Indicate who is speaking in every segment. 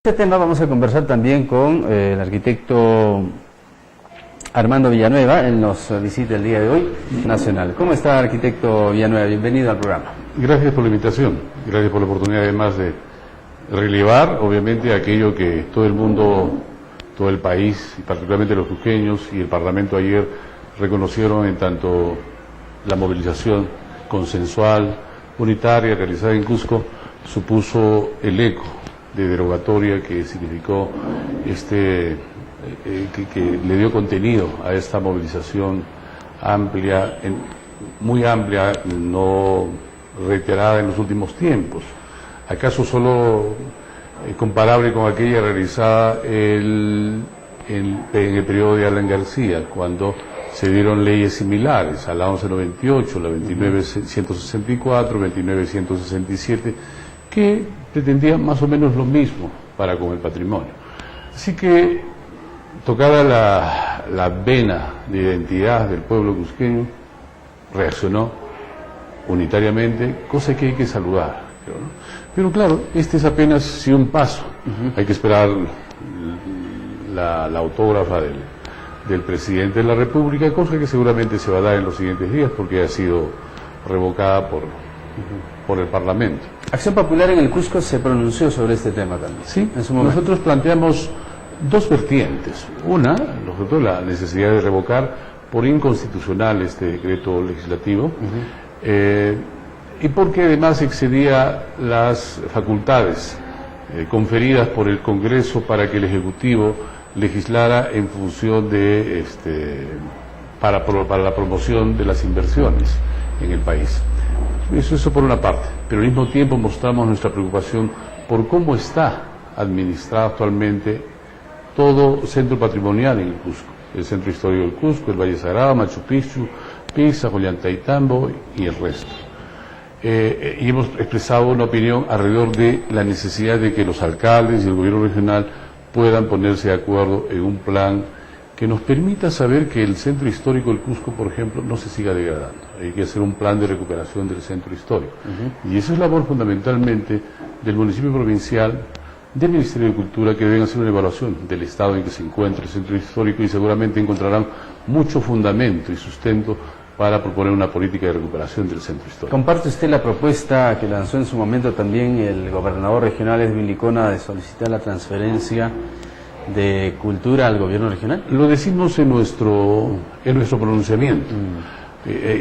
Speaker 1: Este tema vamos a conversar también con el arquitecto Armando Villanueva. Él nos visita el día de hoy, nacional. ¿Cómo está, arquitecto Villanueva? Bienvenido al programa.
Speaker 2: Gracias por la invitación, gracias por la oportunidad además de relevar, obviamente, aquello que todo el mundo, todo el país, y particularmente los cusqueños y el Parlamento ayer reconocieron en tanto la movilización consensual, unitaria, realizada en Cusco, supuso el eco de derogatoria que significó que le dio contenido a esta movilización amplia, muy amplia, no reiterada en los últimos tiempos. ¿Acaso solo comparable con aquella realizada en el periodo de Alan García, cuando se dieron leyes similares a la 1198, la 29164, 29167, que pretendían más o menos lo mismo para con el patrimonio? Así que, tocada la vena de identidad del pueblo cusqueño, reaccionó unitariamente, cosa que hay que saludar, creo, ¿no? Pero claro, este es apenas un paso. Hay que esperar la autógrafa del presidente de la República, cosa que seguramente se va a dar en los siguientes días porque ha sido revocada por el Parlamento.
Speaker 1: Acción Popular en el Cusco se pronunció sobre este tema también.
Speaker 2: Sí,
Speaker 1: en su momento.
Speaker 2: Nosotros planteamos dos vertientes. Una, la necesidad de revocar por inconstitucional este decreto legislativo, y porque además excedía las facultades conferidas por el Congreso para que el Ejecutivo legislara en función de para la promoción de las inversiones en el país. Eso por una parte, pero al mismo tiempo mostramos nuestra preocupación por cómo está administrado actualmente todo centro patrimonial en el Cusco: el centro histórico del Cusco, el Valle Sagrado, Machu Picchu, Pisa, Ollantaytambo y el resto. Y hemos expresado una opinión alrededor de la necesidad de que los alcaldes y el gobierno regional puedan ponerse de acuerdo en un plan que nos permita saber que el centro histórico del Cusco, por ejemplo, no se siga degradando. Hay que hacer un plan de recuperación del centro histórico. Y esa es labor fundamentalmente del municipio provincial, del Ministerio de Cultura, que deben hacer una evaluación del estado en que se encuentra el centro histórico y seguramente encontrarán mucho fundamento y sustento para proponer una política de recuperación del centro histórico.
Speaker 1: ¿Comparte usted la propuesta que lanzó en su momento también el gobernador regional Edwin Licona de solicitar la transferencia de cultura al gobierno regional?
Speaker 2: Lo decimos en nuestro pronunciamiento.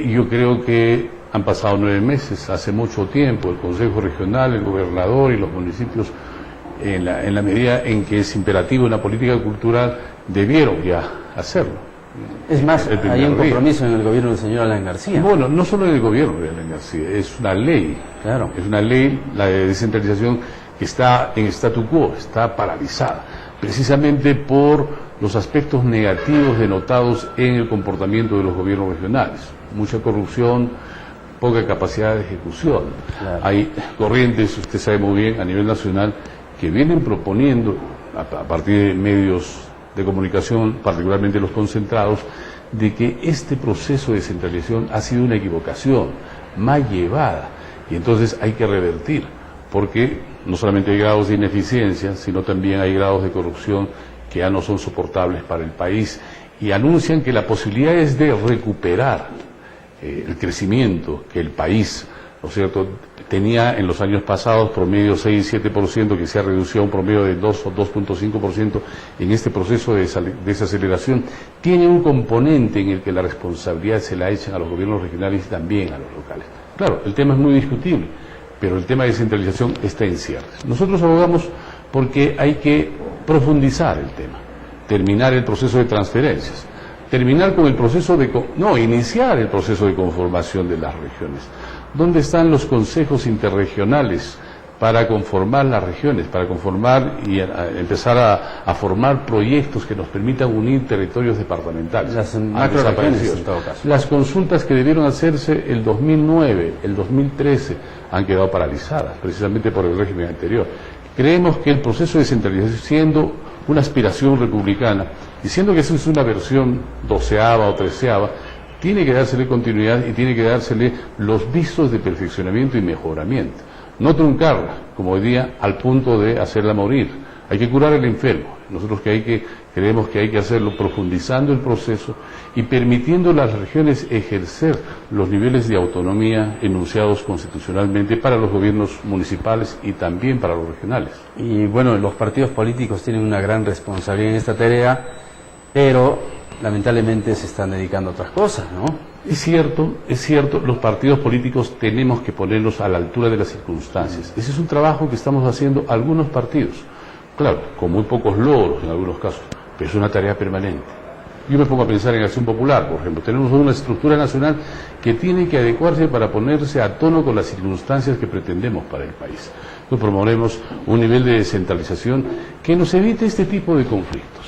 Speaker 2: Yo creo que han pasado 9 meses, hace mucho tiempo. El Consejo Regional, el gobernador y los municipios, en la medida en que es imperativo una política cultural, debieron ya hacerlo.
Speaker 1: Es más, hay un compromiso en el gobierno del señor Alan García.
Speaker 2: Bueno, no solo en el gobierno de Alan García, es una ley.
Speaker 1: Claro.
Speaker 2: Es una ley, la de descentralización, que está en statu quo, está paralizada, precisamente por los aspectos negativos denotados en el comportamiento de los gobiernos regionales. Mucha corrupción, poca capacidad de ejecución.
Speaker 1: Claro.
Speaker 2: Hay corrientes, usted sabe muy bien, a nivel nacional, que vienen proponiendo, a partir de medios de comunicación, particularmente los concentrados, de que este proceso de descentralización ha sido una equivocación mal llevada, y entonces hay que revertir, porque no solamente hay grados de ineficiencia, sino también hay grados de corrupción que ya no son soportables para el país, y anuncian que la posibilidad es de recuperar el crecimiento que el país, ¿no es cierto?, tenía en los años pasados, promedio 6 y 7%, que se ha reducido a un promedio de 2 o 2.5% en este proceso de desaceleración. Tiene un componente en el que la responsabilidad se la echan a los gobiernos regionales y también a los locales. Claro, el tema es muy discutible, pero el tema de descentralización está en ciernes. Nosotros abogamos porque hay que profundizar el tema, terminar el proceso de transferencias, terminar con el proceso iniciar el proceso de conformación de las regiones. ¿Dónde están los consejos interregionales para conformar las regiones, para conformar y empezar a formar proyectos que nos permitan unir territorios departamentales?
Speaker 1: Las macroregiones, en todo caso.
Speaker 2: Las consultas que debieron hacerse el 2009, el 2013, han quedado paralizadas, precisamente por el régimen anterior. Creemos que el proceso de descentralización, siendo una aspiración republicana, y siendo que eso es una versión 12ª o 13ª, tiene que dársele continuidad y tiene que dársele los visos de perfeccionamiento y mejoramiento. No truncarla, como hoy día, al punto de hacerla morir. Hay que curar al enfermo. Nosotros creemos que hay que hacerlo profundizando el proceso y permitiendo a las regiones ejercer los niveles de autonomía enunciados constitucionalmente para los gobiernos municipales y también para los regionales.
Speaker 1: Y bueno, los partidos políticos tienen una gran responsabilidad en esta tarea, pero lamentablemente se están dedicando a otras cosas, ¿no?
Speaker 2: Es cierto, los partidos políticos tenemos que ponerlos a la altura de las circunstancias. Ese es un trabajo que estamos haciendo algunos partidos. Claro, con muy pocos logros en algunos casos, pero es una tarea permanente. Yo me pongo a pensar en Acción Popular, por ejemplo. Tenemos una estructura nacional que tiene que adecuarse para ponerse a tono con las circunstancias que pretendemos para el país. Nosotros promovemos un nivel de descentralización que nos evite este tipo de conflictos,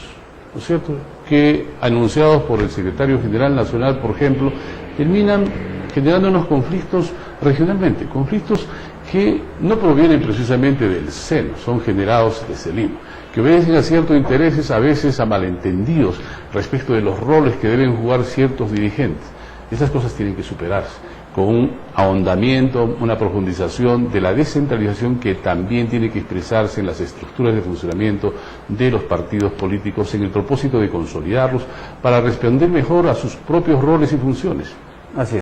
Speaker 2: ¿no es cierto?, que anunciados por el secretario general nacional, por ejemplo, terminan generando unos conflictos regionalmente, conflictos que no provienen precisamente del seno, son generados desde Lima, que obedecen a ciertos intereses, a veces a malentendidos respecto de los roles que deben jugar ciertos dirigentes. Esas cosas tienen que superarse con un ahondamiento, una profundización de la descentralización que también tiene que expresarse en las estructuras de funcionamiento de los partidos políticos en el propósito de consolidarlos para responder mejor a sus propios roles y funciones.
Speaker 1: Así es.